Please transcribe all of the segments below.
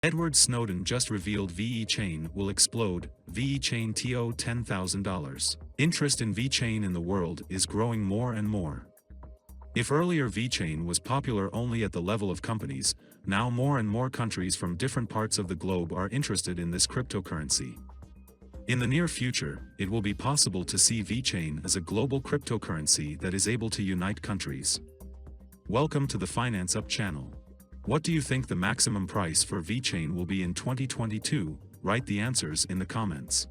Edward Snowden just revealed Vechain will explode, Vechain to $10,000. Interest in Vechain in the world is growing more and more. If earlier Vechain was popular only at the level of companies, now more and more countries from different parts of the globe are interested in this cryptocurrency. In the near future, it will be possible to see Vechain as a global cryptocurrency that is able to unite countries. Welcome to the Finance Up channel. What do you think the maximum price for Vechain will be in 2022? Write the answers in the comments.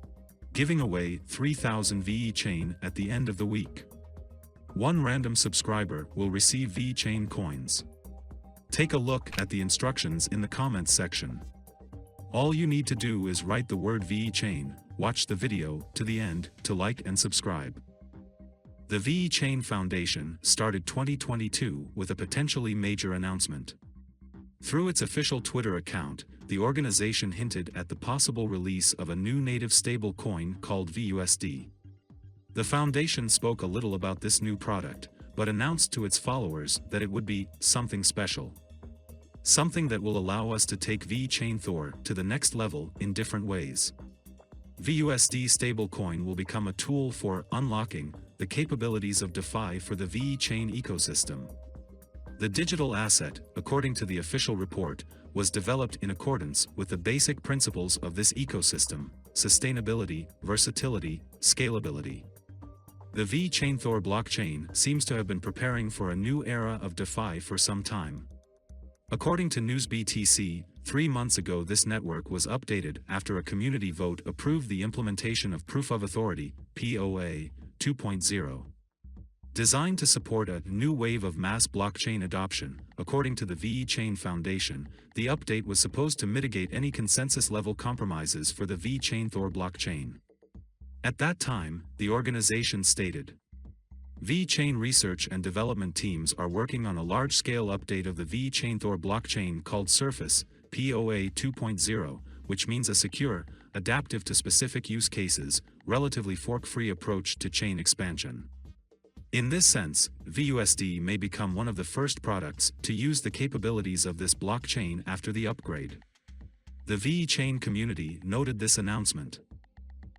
Giving away 3,000 Vechain at the end of the week. One random subscriber will receive Vechain coins. Take a look at the instructions in the comments section. All you need to do is write the word Vechain, watch the video to the end to like and subscribe. The Vechain Foundation started 2022 with a potentially major announcement. Through its official Twitter account, the organization hinted at the possible release of a new native stable coin called VUSD. The foundation spoke a little about this new product, but announced to its followers that it would be something special. Something that will allow us to take Vechain Thor to the next level in different ways. VUSD stablecoin will become a tool for unlocking the capabilities of DeFi for the Vechain ecosystem. The digital asset, according to the official report, was developed in accordance with the basic principles of this ecosystem: sustainability, versatility, scalability. The Vechain Thor blockchain seems to have been preparing for a new era of DeFi for some time. According to NewsBTC, 3 months ago this network was updated after a community vote approved the implementation of Proof of Authority, POA 2.0. Designed to support a new wave of mass blockchain adoption, according to the Vechain Foundation, the update was supposed to mitigate any consensus-level compromises for the Vechain Thor blockchain. At that time, the organization stated, Vechain research and development teams are working on a large-scale update of the Vechain Thor blockchain called Surface, POA 2.0, which means a secure, adaptive to specific use cases, relatively fork-free approach to chain expansion. In this sense, VUSD may become one of the first products to use the capabilities of this blockchain after the upgrade. The Vechain community noted this announcement.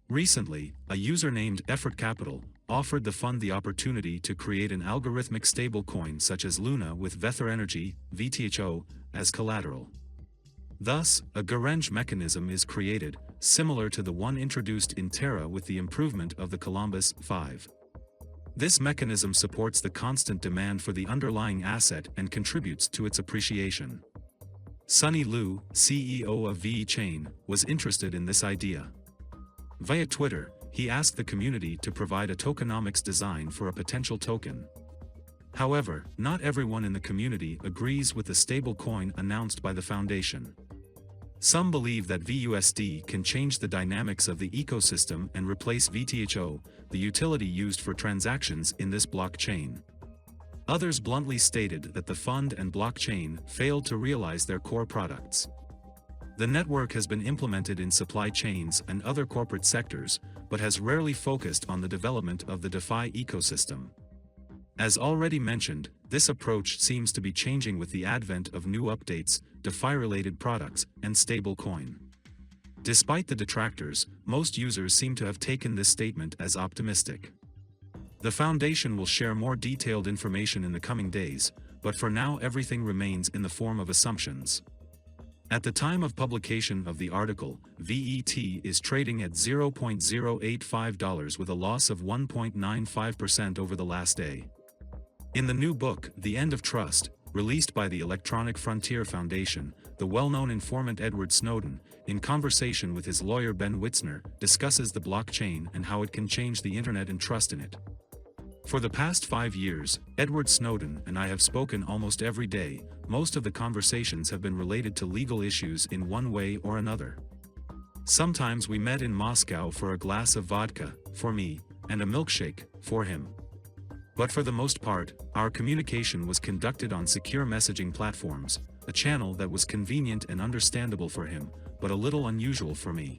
Recently, a user named Effort Capital offered the fund the opportunity to create an algorithmic stablecoin such as Luna with Vether Energy, VTHO, as collateral. Thus, a Garange mechanism is created, similar to the one introduced in Terra with the improvement of the Columbus 5. This mechanism supports the constant demand for the underlying asset and contributes to its appreciation. Sunny Liu, CEO of Vechain, was interested in this idea. Via Twitter, he asked the community to provide a tokenomics design for a potential token. However, not everyone in the community agrees with the stablecoin announced by the foundation. Some believe that VUSD can change the dynamics of the ecosystem and replace VTHO, the utility used for transactions in this blockchain. Others bluntly stated that the fund and blockchain failed to realize their core products. The network has been implemented in supply chains and other corporate sectors, but has rarely focused on the development of the DeFi ecosystem. As already mentioned, this approach seems to be changing with the advent of new updates, DeFi-related products, and stablecoin. Despite the detractors, most users seem to have taken this statement as optimistic. The foundation will share more detailed information in the coming days, but for now everything remains in the form of assumptions. At the time of publication of the article, VET is trading at $0.085 with a loss of 1.95% over the last day. In the new book, The End of Trust, released by the Electronic Frontier Foundation, the well-known informant Edward Snowden, in conversation with his lawyer Ben Witzner, discusses the blockchain and how it can change the internet and trust in it. For the past 5 years, Edward Snowden and I have spoken almost every day. Most of the conversations have been related to legal issues in one way or another. Sometimes we met in Moscow for a glass of vodka, for me, and a milkshake, for him. But for the most part, our communication was conducted on secure messaging platforms, a channel that was convenient and understandable for him, but a little unusual for me.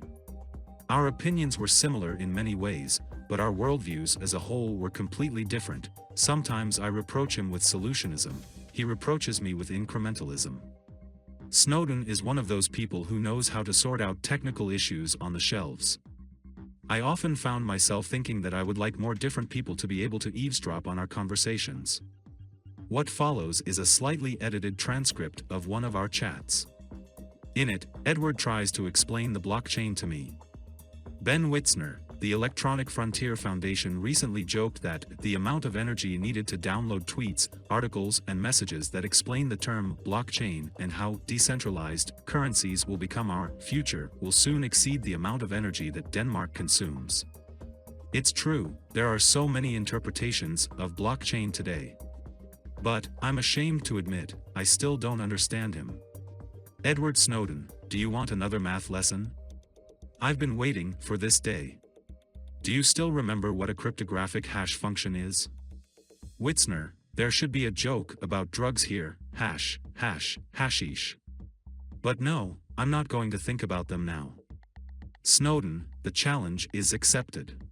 Our opinions were similar in many ways, but our worldviews as a whole were completely different. Sometimes I reproach him with solutionism, he reproaches me with incrementalism. Snowden is one of those people who knows how to sort out technical issues on the shelves. I often found myself thinking that I would like more different people to be able to eavesdrop on our conversations. What follows is a slightly edited transcript of one of our chats. In it, Edward tries to explain the blockchain to me. Ben Witzner, the Electronic Frontier Foundation, recently joked that the amount of energy needed to download tweets, articles, and messages that explain the term blockchain and how decentralized currencies will become our future will soon exceed the amount of energy that Denmark consumes. It's true, there are so many interpretations of blockchain today. But, I'm ashamed to admit, I still don't understand him. Edward Snowden, do you want another math lesson? I've been waiting for this day. Do you still remember what a cryptographic hash function is? Witzner, there should be a joke about drugs here, hashish. But no, I'm not going to think about them now. Snowden, the challenge is accepted.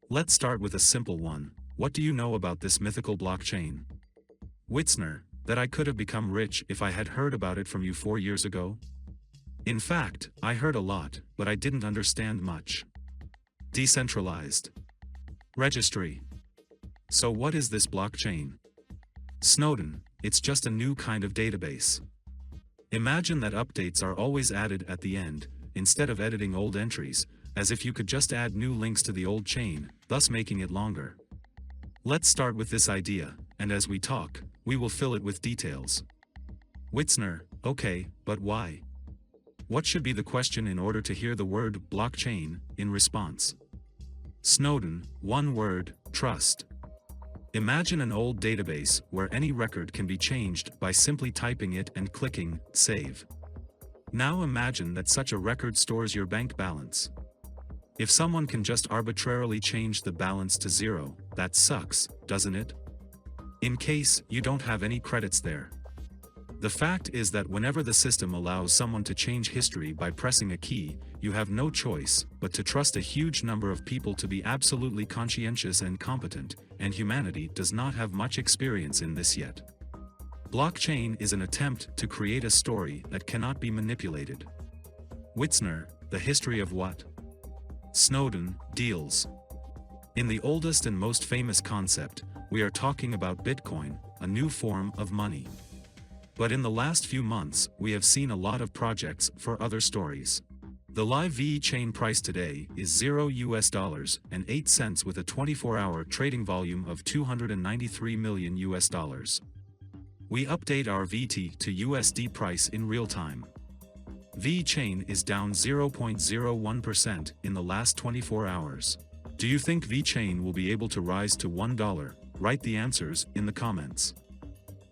Let's start with a simple one. What do you know about this mythical blockchain? Witzner, that I could have become rich if I had heard about it from you 4 years ago? In fact, I heard a lot, but I didn't understand much. Decentralized registry. So what is this blockchain? Snowden, it's just a new kind of database. Imagine that updates are always added at the end, instead of editing old entries, as if you could just add new links to the old chain, thus making it longer. Let's start with this idea, and as we talk, we will fill it with details. Witzner, okay, but why? What should be the question in order to hear the word blockchain in response? Snowden, one word, trust. Imagine an old database where any record can be changed by simply typing it and clicking save. Now imagine that such a record stores your bank balance. If someone can just arbitrarily change the balance to zero, that sucks, doesn't it? In case you don't have any credits there. The fact is that whenever the system allows someone to change history by pressing a key, you have no choice but to trust a huge number of people to be absolutely conscientious and competent, and humanity does not have much experience in this yet. Blockchain is an attempt to create a story that cannot be manipulated. Witzner, the history of what? Snowden, deals. In the oldest and most famous concept, we are talking about Bitcoin, a new form of money. But in the last few months, we have seen a lot of projects for other stories. The live Vechain price today is $0.08 with a 24-hour trading volume of $293 million. We update our VT to USD price in real time. Vechain is down 0.01% in the last 24 hours. Do you think Vechain will be able to rise to $1? Write the answers in the comments.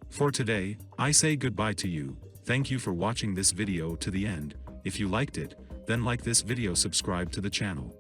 For today, I say goodbye to you. Thank you for watching this video to the end. If you liked it, then like this video, subscribe to the channel.